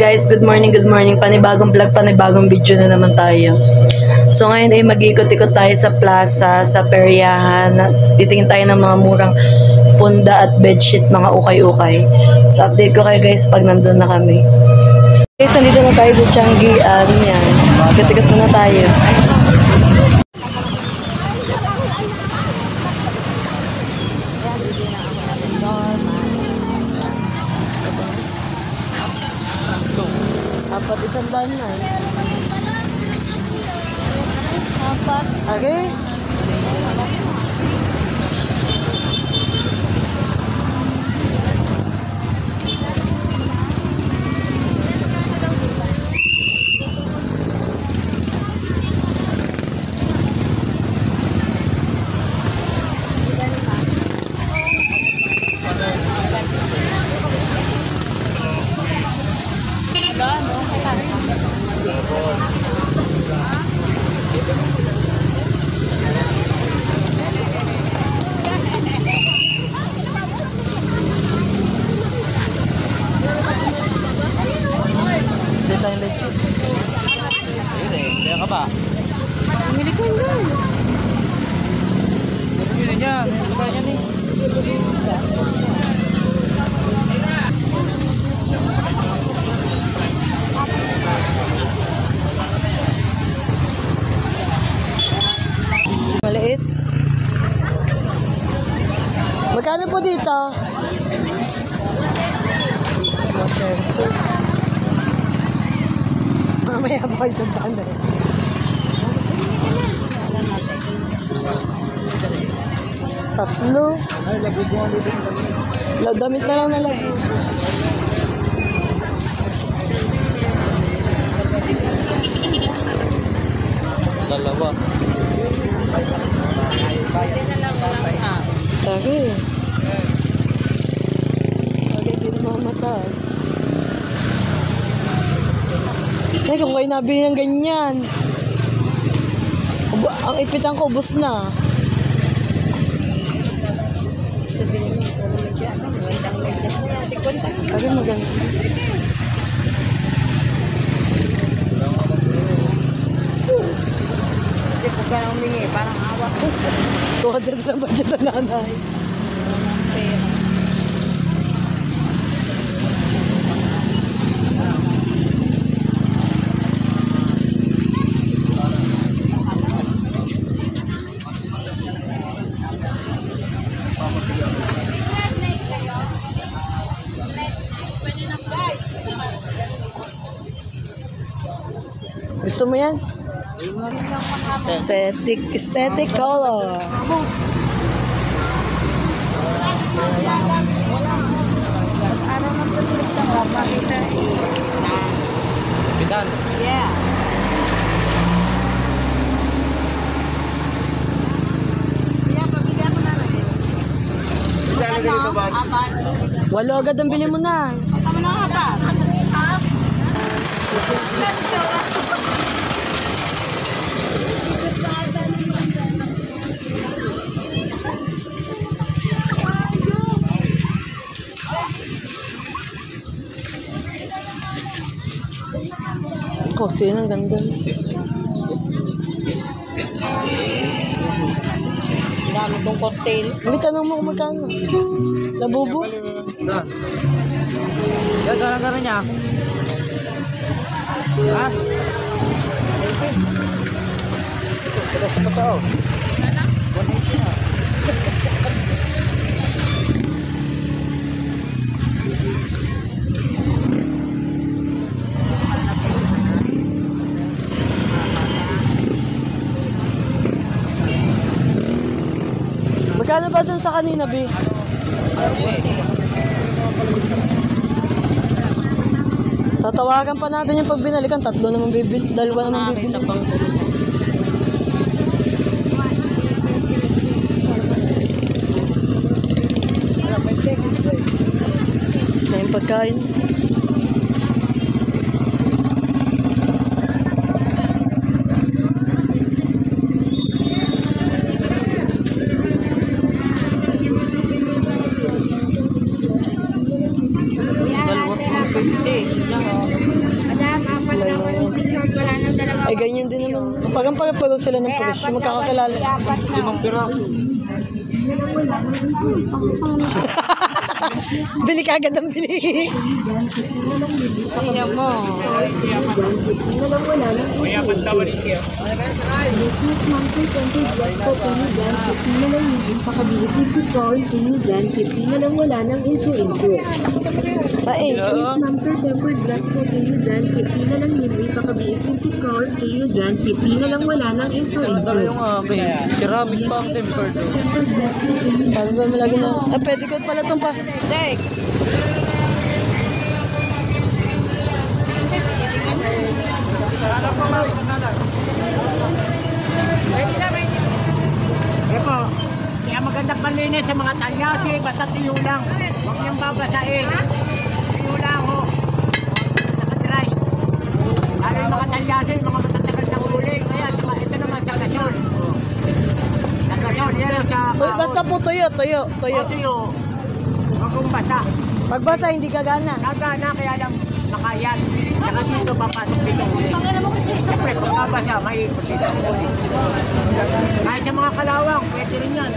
guys, good morning. Panibagong vlog, panibagong video na naman tayo. So ngayon ay mag-ikot-ikot tayo sa plaza, sa peryahan. Titingin tayo ng mga murang punda at bedsheet, mga ukay-ukay. So update ko kayo guys pag nandun na kami. Guys, nandito na tayo sa Changi. Yan. Ikot-ikot muna tayo. Apat, isang daan na. Apat. Okay. Tayo legit. Kaya ka ba? Pumili ko yun. Pumili niya. Kaya niya ni. Maliit. Magkano po dito? Okay. Mamaya pa kayo tandaan na rin. Tatlo. Ay, labig mo ang libing. Damit na lang nalagay. Dalawa. Taki. Bagay din mamatay. Ay, kung kayo nabili ng ganyan. Ang ipitan ko, ubos na. Ay, maganda. Hindi ko ka na humingi, parang awa ko. 200 na budget ang nanay. Gusto mo yan? Aesthetic color. Araw ng patulis na ka, makita Kapitan. Yeah. Pabili ako na rin. Saan na ganito, boss? Walo agad ang bili mo na. Tama na nga ba? Coffee, ang ganda. Dami kong cocktail. May tanong mo kung magkano. Labubo? Yan, garang-garang niya. Ha? Ito sa patao. Magkano ba dun sa kanina, B? Tatawagan pa natin yung pag binalikan. Tatlo naman bibili. Dalawa naman bibili. Na yung pagkain. Hindi. Lang, oh. puro sila ng pulis. Yung magkakakilala. Limang pira. Bili ka agad ang bili. Tingnan mo. Pakabilitid si Paul, tingin dyan, 50 na lang wala ng intro-intro. Ay, Swiss Ma'am Sir Tempered Glass po kayo dyan, 50 na lang nili, pakabilitid si Paul, kayo dyan, 50 na lang wala ng intro-intro. Yung akin. Ceramic pa ang tempered. Sir Tempered Glass po kayo paano ba malagay na? Ah, pwede ko pala itong pa. Dek. Ito, kaya maganda panlinis sa mga talyasi, basta tuyo lang. Huwag niyang babasain. Tuyo lang, ho. Nakadry. Lalo yung mga talyasi, mga matatagal na huli. Kaya ito naman sa gasyon. Sa gasyon, yan ang sa Basta po tuyo. o tuyo. Huwag kong basa. Pagbasa, hindi gagana. Nagana, kaya lang makayan. Saka dito papasok dito huli. Siyempre, pag nabasa, may ikot dito huli. Kahit sa mga kalawang, pwede rin yan.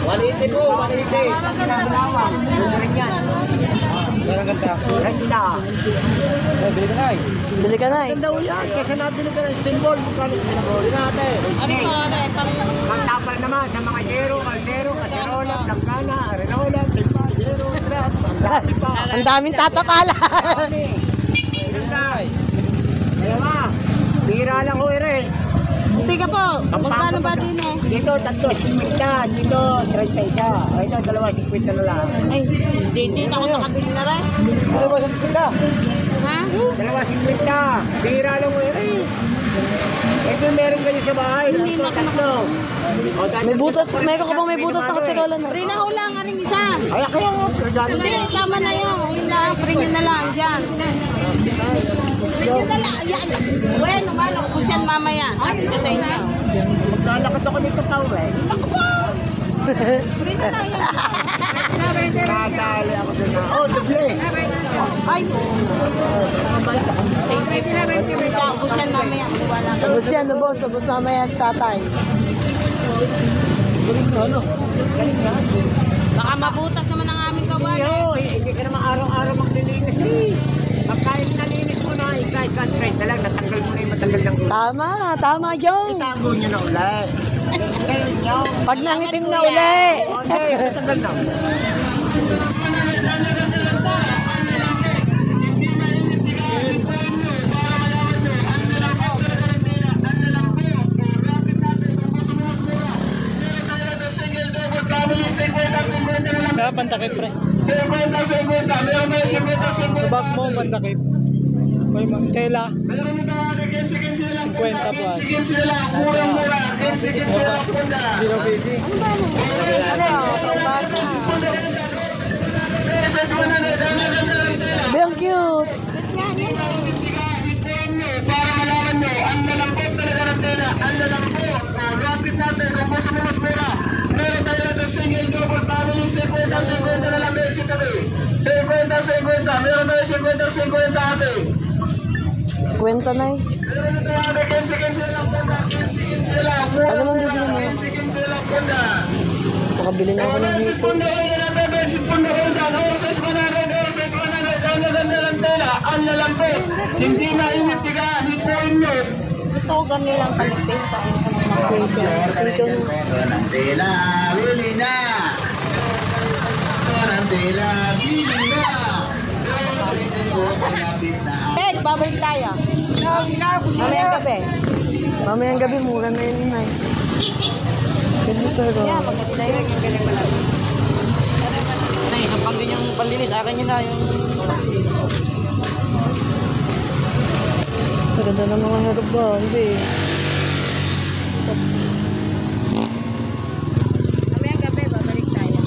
Maliitin po, maliitin. Kalawang, pwede rin yan. Meron ganda. Ganda. Bili ka na eh. Bili ka na eh. Ganda yan. Kasi nabili ka ng symbol. Magkano yung symbol? Natin. Ano po, ano, pang... Magtapal naman sa mga yero, kaldero, kaserola, langkana, arenola, timpa, yero, trap, dati pa. Ang daming tatapala. Ganda. Kaya nga, bira lang ho ere. Tika po, magkano ba din eh? Dito, tatlo, 50. Dito, 30. Ito, dalawa, 50 na lang. Ay, hindi na ako nakabili na rin. Ano ba sila? Ha? Dalawa, 50. Bira lang ho ere. Ito, meron kayo sa bahay. Hindi na ako Tatlo. O, dahil- May butas, meron ka bang may butas na kasikola na? Rin ako lang, aring isa. Ay, kaya nga, regalo Hindi, na. tama na yun. Ayun lang, rin yun na lang, dyan. Rin yun na lang, yan. Bueno, malo, kung siyan mamaya. Sabi ko sa inyo. Maglalakad ako dito pa, eh. Rin na lang yan. Nadali ako dun na. Oh, doble. Ay, thank you. Kung siyan mamaya. Wala ka. Ubus yan, ubus. Ubus mamaya sa tatay. Baka mabutas naman ang aming kawan. Yo, hindi ka naman araw-araw maglilinis eh. Pagkain nalinis mo na, kahit straight na lang, natanggal mo na yung matagal ng ulo. Tama, Jong. Itago nyo na ulit. Ngayon nyo. Pag nangitim na uli. Okay, natanggal na. Kaya pantakip pre. 50-50, meron tayo 50-50. Bag mo, pantakip. May tela. Meron dito mga 15-15 lang 50 po. 15-15 lang, murang-mura, 15-15 lang punda. Zero baby. Pesos mo na na, dami ng tela. Ang cute. Para malaman nyo, ang lalambot talaga ng tela, ang lalambot. Rapid natin, kung gusto mo mas mura. Meron tayo na single double family, 50-50 na lang basic kami. 50-50, meron tayo 50-50 ate. Kwenta na eh. Meron ito ate, 15-15 lang punda, 15-15 lang. Ano man bibili mo? 15-15 lang punda. Makabili na ako ng Basic hipon. punda kayo yan, basic punda kayo dyan. Orses 100, ang gaganda ng tela, ang lalambot. Hindi mainit tigaan, ipuin mo. Ito ko ganun lang palipin. Kain ka ng mga ng tela, bili na! Ng tela, bili na! Ed, babalik tayo. Mamayang gabi. Mamayang gabi, mura na yun na eh. Sige, pero. Yeah, maganda tayo. Yung galing malaki. Ano isang pang ganyang panlinis, akin yun na yung... Maganda ng mga harap ba? Hindi. Mamayang gabi, babalik tayo.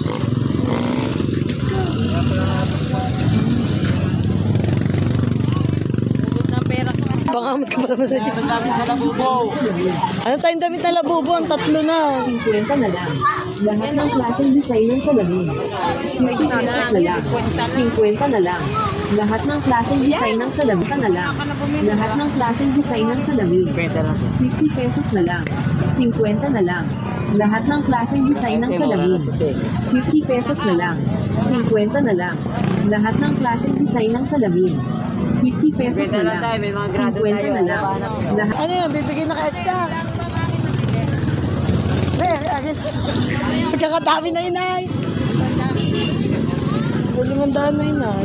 Ubus ng pera ko. Pangamot ka pa naman na Ang dami sa labubo. Ano tayong damit na labubo? Ang tatlo na. 50 na lang. Lahat ng klaseng designer sa lamin. 50 pesos na lang. 50 na lang. Lahat ng klaseng design ng salamin na lang. Lahat ng klaseng design ng salamin. 50 pesos na lang. 50 na lang. Lahat ng klaseng design ng salamin. 50 pesos na lang. 50 na lang. Lahat ng klaseng design ng salamin. 50 pesos na lang. 50 na lang. Lahat. Ano yan? Bibigyan na siya. Pagkakadami na inay. Bulungan na inay.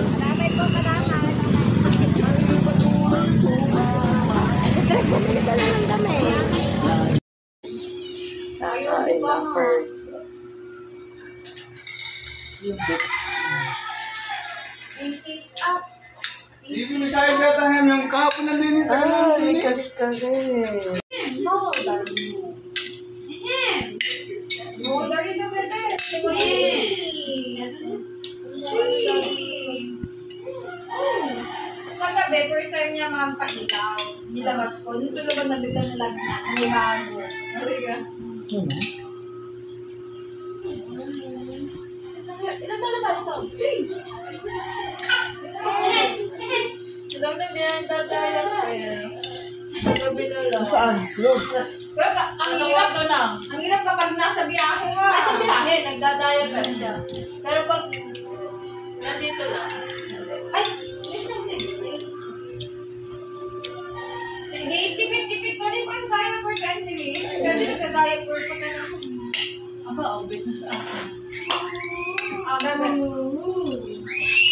Kakain lang first. Hindi mo sa akin yata yung kahapon na linis. May kalit-kalit. Kagabi, first time niya makapagitaw. Nilabas ko. Nung tulugan na bigla na lang na. Ang limago. Talaga? Ilan talaga ito? 3. Ilang na biyan tataya kagabi na lang. Saan? Lord. Pero ang hirap kapag nasa biyahe mo. Ay, sa biyahe, nagdadaya pa siya. Pero pag nandito lang. Ay, hindi, tipid-tipid ko rin pa yung diaper country. Ganda nagka-diaper pa na lang. Aba, obit na sa akin.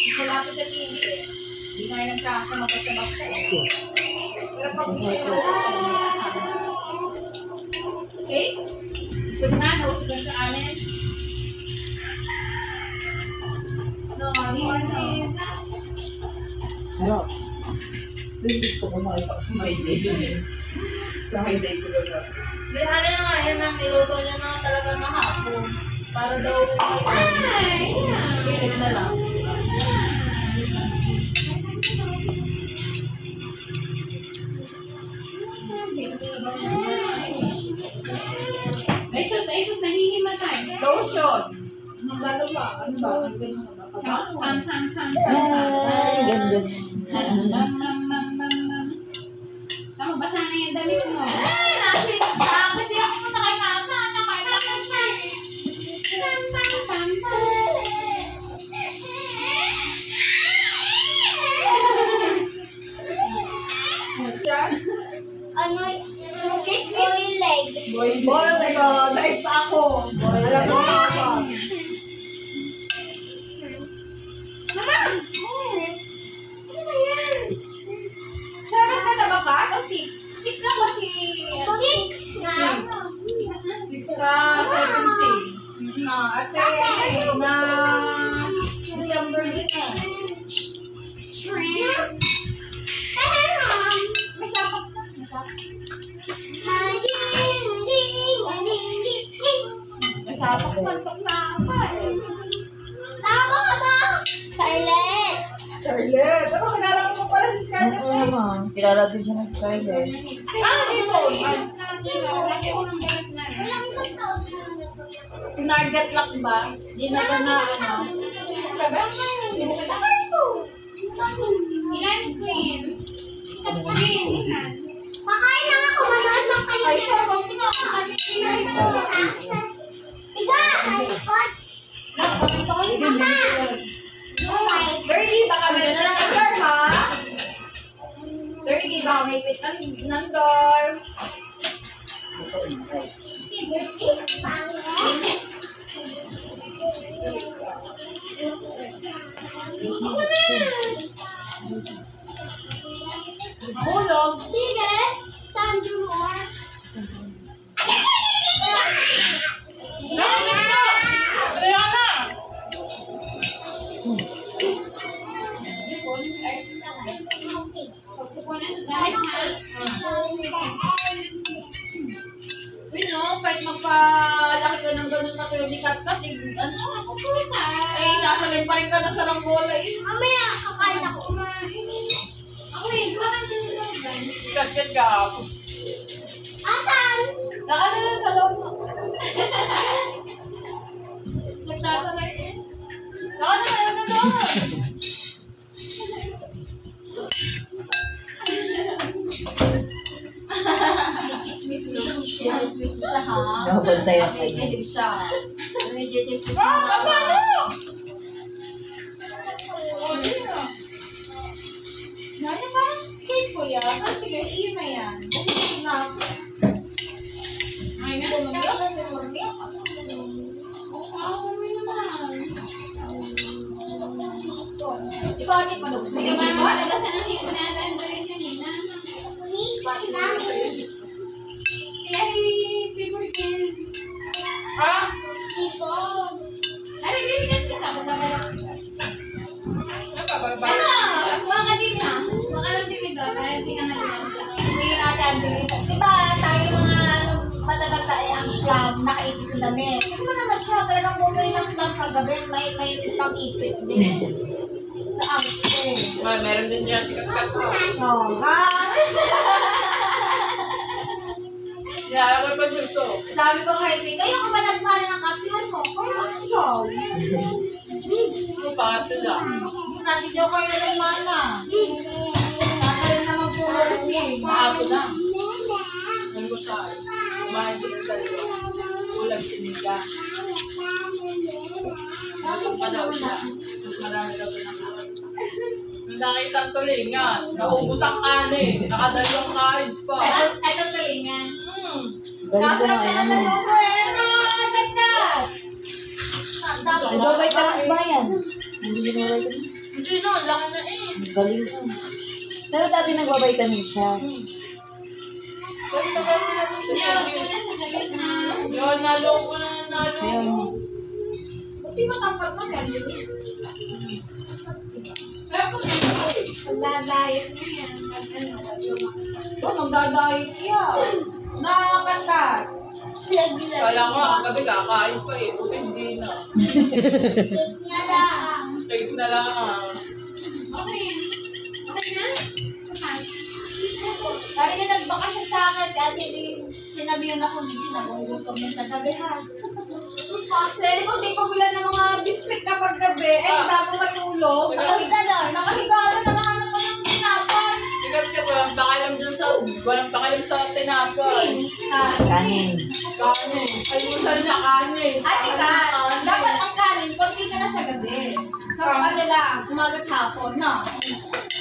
Gusto natin sa TV eh. Hindi nga yung nagsasama basta-basta eh. Pero pag hindi ko okay? So na, nausap lang sa amin. No, Sarap. Gusto ko makita ko sa my day yun eh. Sa my day ko gano'n. Pero ano na nga, yan ang niluto niya na talaga mahapon. Para daw may pilit na lang. Ay, sus, nahihimatay. Lotion! Lalo ba? Ano ba? Ay, ganda. Tama, basa na yung damit mo. Nasi sa akin, di ako nakakama. Nakakama siya eh. Ano? Sumukit boil leg. Boil leg. Dahil pa ako. Alam mo ako. Mama! Ano ba yan? 7 ka na ba ka? O 6? 6 na ba si... 6 na. 6 sa 17. Na. Ate, na... December din eh. Shrimp. May sapak na. May sapak. May sapak na. Pantok na ako eh. Tama ba? Scarlett. Scarlett. Ano, kinala mo pala si Scarlett eh. Kilala din siya ng Scarlett. Tinarget lang ba? Di na ba na ano? Sabi? Hindi mo kita ka ito. Ilan queen? Queen, ilan? Makain na ako. Manood ng kayo. Ay, siya, huwag mo na ako kanina. Iga! Halikot. Dirty, baka may na lang ang door, ha? Dirty, baka may pit ng door. Hulog. Sige. Sandro more. Brianna! Pagkukunan sa dahil ha? Uy, no, kahit magpalaki ka ng ganun na kayo ni Katkat, ano, Ako po sa... eh, sasalin pa rin ka na sa langgola eh. Mamaya, kakain ako. Ako eh, bakit din lang ba? Katkat ka ako. Asan? Nakala sa loob mo. Nagtatalay eh. Nakala na doon. Chismis mo siya, ha? Nakabantay ako. Nakikinig siya. Ano yung chismis mo na? Nani, parang cake ko yan. Ah, sige, iyon na yan. Bukit na ako. Ay, na. Bumagyan kasi bumagyan. May naman. Ikaw, ating panubos. Sige, mama. Nalabasan ang hipon na natin. Kanina. Ay, favorite game. Ah? Ay, bibigyan ka na. Kuha ka din na. Baka lang din ito. Kaya hindi ka nag-iasa. Hindi natin dito. Diba tayo mga matatanda ang club, nakaipit sa damit. Kasi mo naman siya, talagang bumili ng club paggabi, may pang-ipit din. Sa amin. Meron din dyan. Sikat-kat ko. So, ha? Yeah, ako pa dito. Sabi ko kay Pink, kayo ka ba nagmahal ng kapihan mo? Kaya ano siya? Ano pa sila? Natin daw kayo nagmahal na. Kakaroon naman po kasi. Maapo na. Ano ko siya? Kumain sila dalawa. Ulam siniga. Matong pa daw siya. Mas marami daw pinakain. Nung nakita ang tulingan, naubos ang kanin. Nakadalawang kain pa. Ito tulingan. Kaso lang ka naman ako eh. Nagdag! Nag-wabay ka ng bayan. Hindi no, laki na eh. Galing ka. Pero dati nag-vitamin siya. Pero nagkasi na ito siya. Yun, nalo ko na nalo. Buti matampar mo ganyan. Kaya ko siya eh. Pagdadayat niya yan. Ito, magdadayit yan. Nakakat. Kala ko ang gabi kakain pa eh. Buti hindi na. Cake na lang. Okay. Okay na? Okay. Kaya nga nagbakasyon sa akin, kaya sinabi yun ako, hindi nagugutom na sa gabi ha. Dahil kung di ko bilan ng mga biscuit kapag gabi, ay bago matulog, nakahiga na, nakahanap pa ng tinapay. Sikat walang pakialam dun sa, walang pakialam sa tinapay. Kanin. Kanin. Almusal na kanin. Ate ka, dapat ang kanin, konti ka na sa gabi. Sa kanila, umagat hapon, no?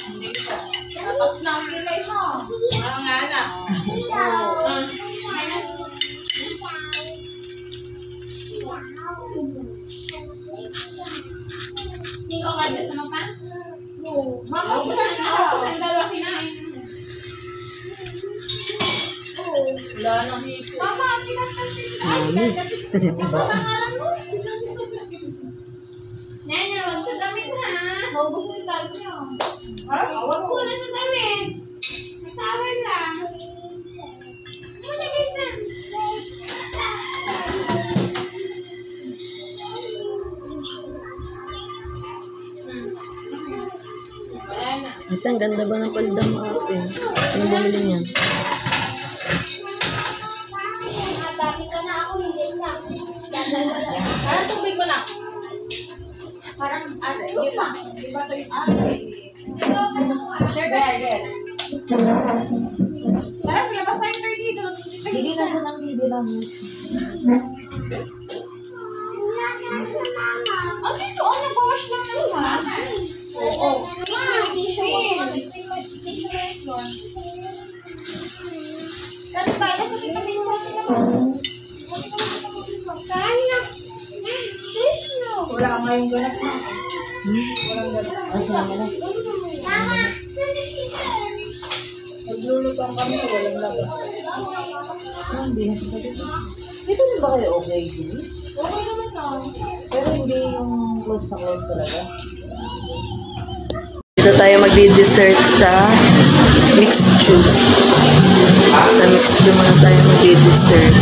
Hindi ko. Tapos na ang kilay ha. Ano nga na? Ikaw ka, gusto mo pa? Mama, Tapos ang dalawa kinain. Wala nang hito. Mama, sikat ka din. Ay, sikat ka din. Ang pangalan mo? Nanya, wag sa damit ha. Maubos na yung dami niyo. Wag ko na sa damit. Nagtawal lang. Ano na ganyan? Wala na. Ito, ang ganda ba ng palda mo ate? Ano bumili niyan? Dami ko na ako, hindi na. Parang tubig ko na. Parang, hindi pa. Di ba ito yung Share ka. Tara, sa labas tayo 30 doon. Sige, nasa nang hindi lang. Nasaan si mama? Oh, dito. Oh, nag-wash lang naman. Oo. Tissue. Tara tayo sa tita minsan nila. Kaya. Wala ngayong ganap na. Mama. Naglulutang kami, walang labas. Hindi na kita dito. Dito rin ba kayo okay, Julie? Okay naman na. Pero hindi yung close na close talaga. Dito tayo magdi-dessert sa mixed stew. Sa mixed stew muna tayo magdi-dessert.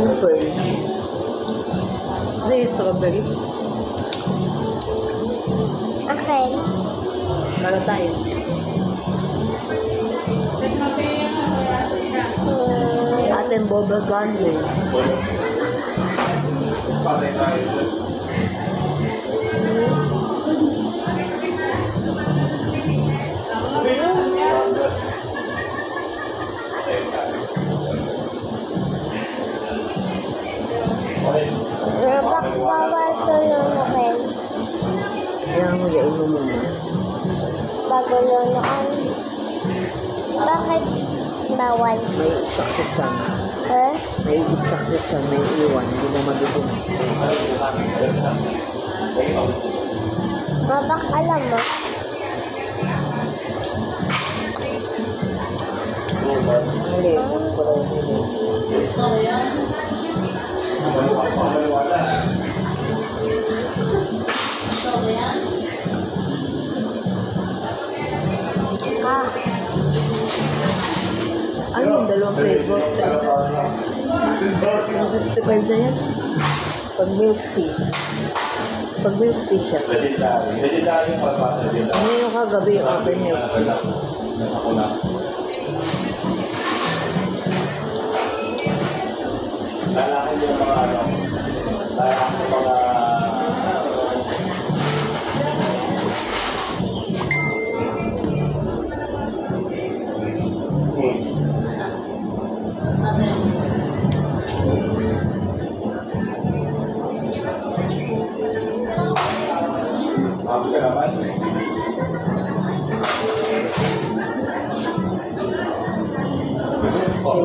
Ano pearl? Ano yung strawberry? Okay. Kala tayo. Ating boba sundae. Bawal tulong natin. Kaya mo yain mo muna. Bago lunoan. Bakit bawal? May stock sa tiyan. Huh? May stock sa tiyan. May iwan. Hindi mo madugo. Mabak alam mo. Hindi. Ah, Ano yung dalawang flavor sa isa? Yung 65 na yan? Pag milk tea. Pag milk tea siya. Ano yung kagabi yung open milk tea?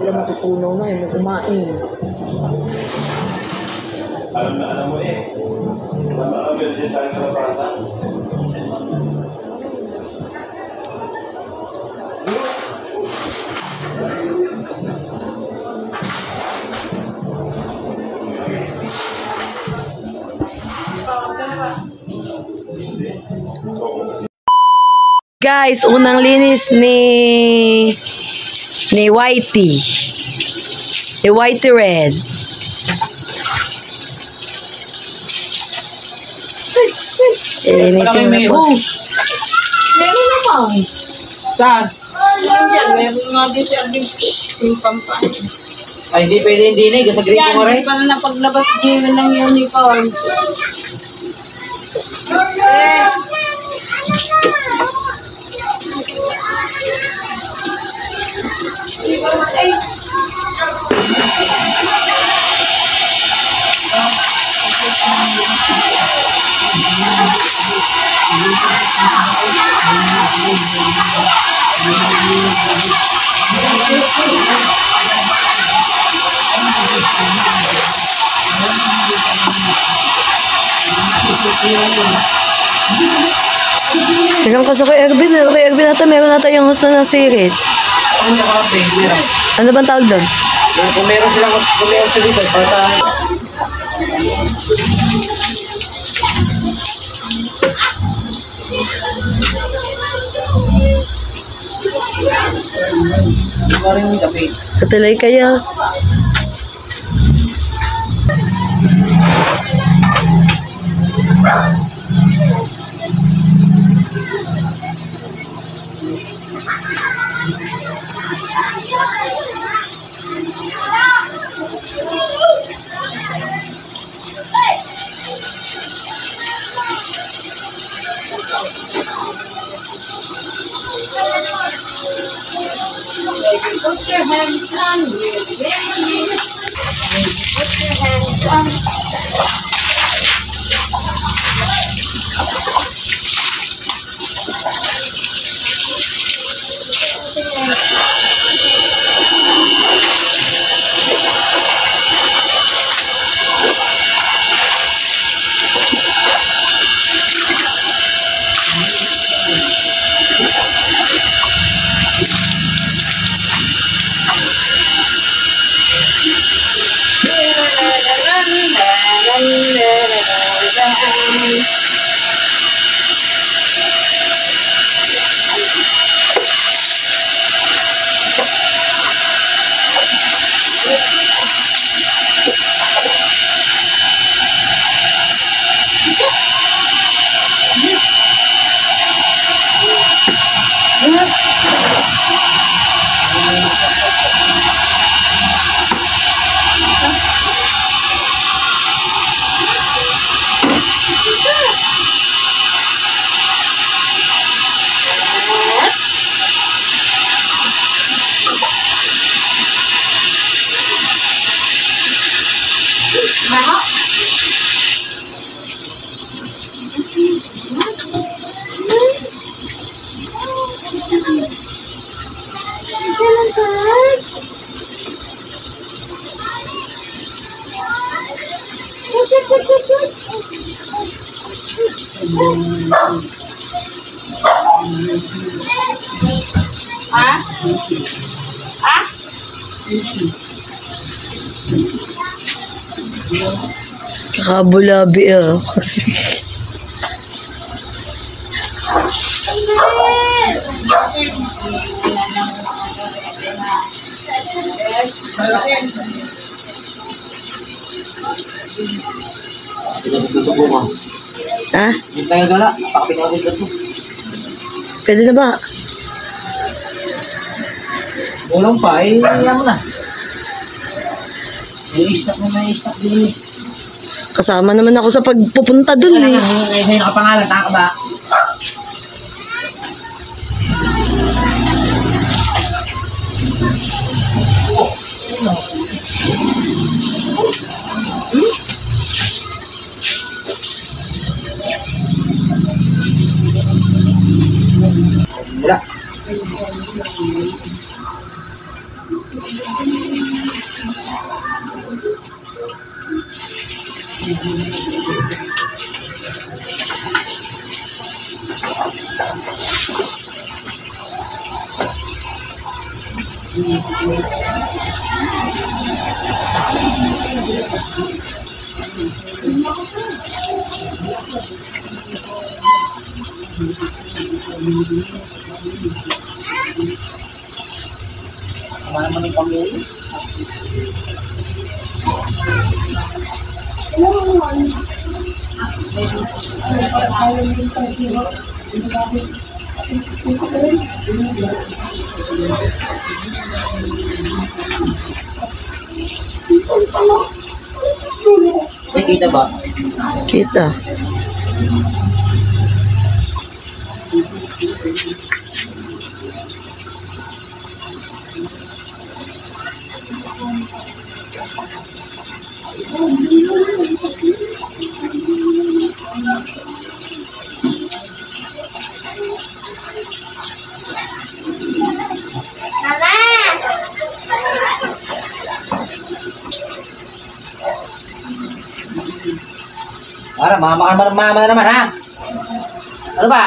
Sila matutunaw na yung kumain. Alam mo eh. Alam mo din tayo ng bata. Guys, unang linis ni Whitey. Ni Whitey Red. Linisin na po. Meron naman. Saan? Diyan, meron nga din siya din yung pampang. Ay, hindi pwede hindi na. Sa grade Yan, mo rin. hindi pa na napaglabas din ng uniform. Eh, ay, Meron ka sa Kuya Ervin. Kuya Ervin natin, meron natin yung gusto ng sirit. Ano ka, meron. Ano bang tawag doon? Kung meron sila dito, para rin yung kape. Katuloy kaya. put your hands on, put your hands on. Kakabulabi ah. Ha? Yung tayo gala, pakapit ako dito. Pwede na ba? Ulong pa, eh, yan mo na. I-stock mo na, i-stock din. Kasama naman ako sa pagpupunta dun eh. Sa'yo nakapangalan, taka ba? Wala. Mana naman yung pamilya? Kita ba? Kita. Para mama na naman ha. Ano ba?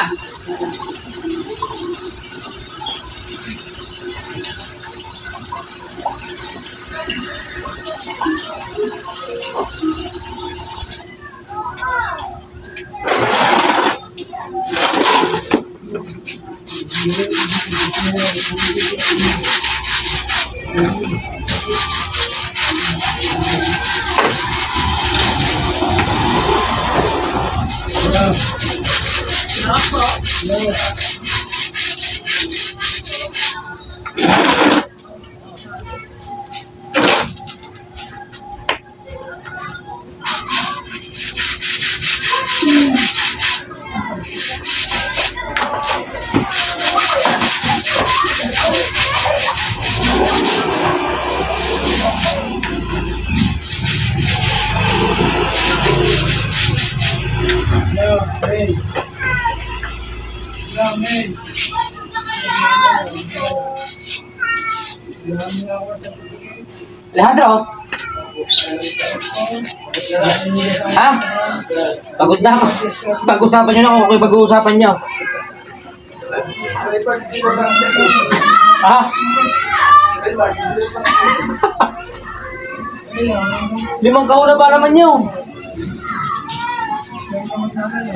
Alejandro? Ha? Pagod na ako. Pag-usapan nyo na kung okay pag-uusapan nyo. Ha? 5 kahon na ba naman nyo?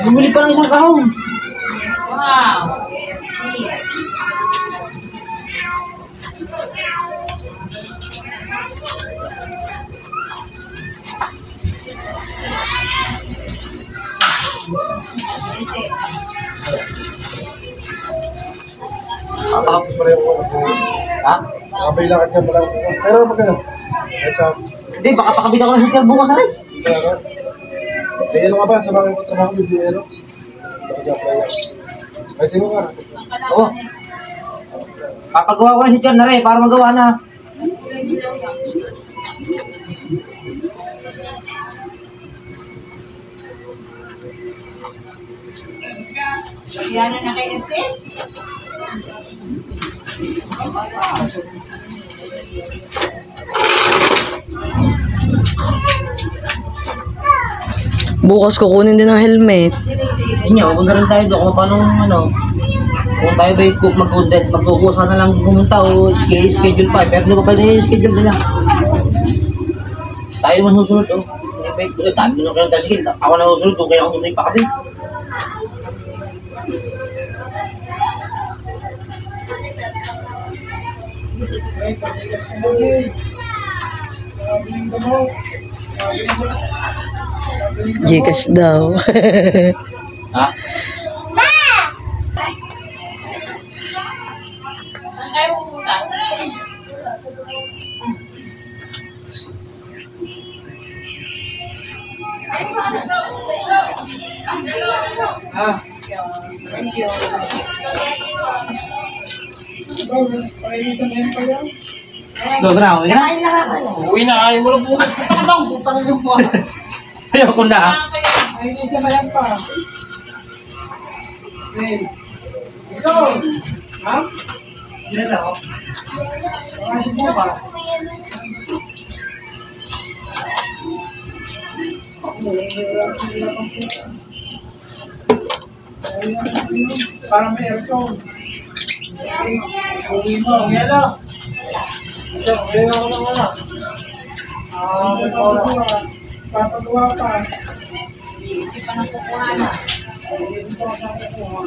Bumili pa ng isang kahon. Wow. Ha? Kabilangan niya pala. Pero magkano? Hindi, baka pakabit ako ng siskal bukas rin. Kaya ano nga ba? Sa mga trabaho ni Bielo? Ay, sino nga? Oo. Papagawa ko ng siskal na rin para magawa na. Yan na kay FC? Bukas kukunin din ng helmet. Yun nyo, huwag na rin tayo doon kung paano kung tayo ba magkukusa na lang pumunta o schedule pa. Pero hindi pa pwede yung schedule nila. Tayo naman susunod o. Tabi nung kayo tayo skill. Ako na susunod kung kaya ako susunod pa kami. Gcash daw. Ha? Ay, pupunta. Logra, okay na? Uwi na, ayaw mo lang po. Puta ka daw, putang yung po. Ayoko na. Para may aircon. Uwi mo, yelo. Ito, uwi na ako ng anak. May oras. Papagawa pa. Hindi pa nakukuha na. Hindi pa ako nakukuha.